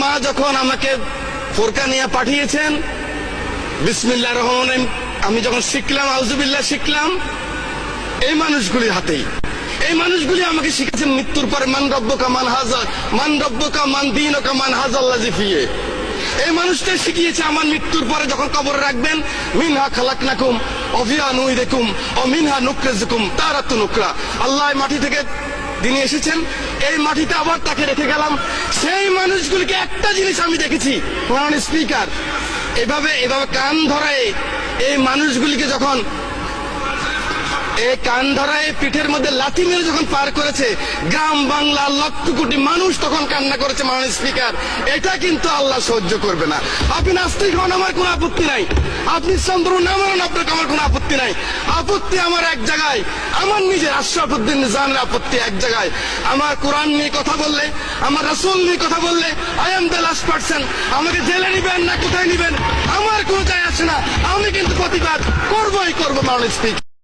মা যখন আমাকে ফোরকা নিয়ে পাঠিয়েছেন, বিসমিল্লাহির রহমানির রহিম আমি যখন শিখলাম, আউযুবিল্লাহ শিখলাম এই মানুষগুলির হাতেই। এই মানুষগুলি আমাকে শিখেছেন মৃত্যুর পরে মান রব্বুকা মান হাযা, মান রব্বুকা মান দীনুকা মান হাযাল্লাযী ফিহি। এই মানুষটা শিখিয়েছে আমার মৃত্যুর পরে যখন কবরে রাখবেন, মিনহা খালাকনাকুম ওয়া ফিহা নুইদুকুম ওয়া মিনহা নুখরিজুকুম তারাতুন উখরা। আল্লাহ মাটি থেকে তিনি এসেছেন, এই মাটিতে আবার তাকে রেখে গেলাম। সেই মানুষগুলিকে একটা জিনিস আমি দেখেছি, কোরআন স্পিকার এভাবে কান ধরায় এই মানুষগুলিকে যখন এই কান ধরায় পিঠের মধ্যে লাথি মেরে যখন পার করেছে, গ্রাম বাংলা লক্ষ কোটি মানুষ তখন কান্না করেছে। মাননীয় স্পিকার, এটা কিন্তু আল্লাহ সহ্য করবে না। আপনি নাস্তিক হন, আমার কোনো আপত্তি নাই। আপনি ইসলাম ধর্ম না মানেন, আপনার আমার কোনো আপত্তি নাই। আপত্তি আমার এক জায়গায়, আমার নিজের আশরাফুদ্দিন নিজামের আপত্তি এক জায়গায়। আমার কোরআন নিয়ে কথা বললে, আমার রাসূল নিয়ে কথা বললে, I am the last person. আমাকে জেলে নিবেন না কোথায় নিবেন আমার কোনো যায় আসে না। আমি কিন্তু প্রতিবাদ করবোই করবো। মাননীয় স্পিকার।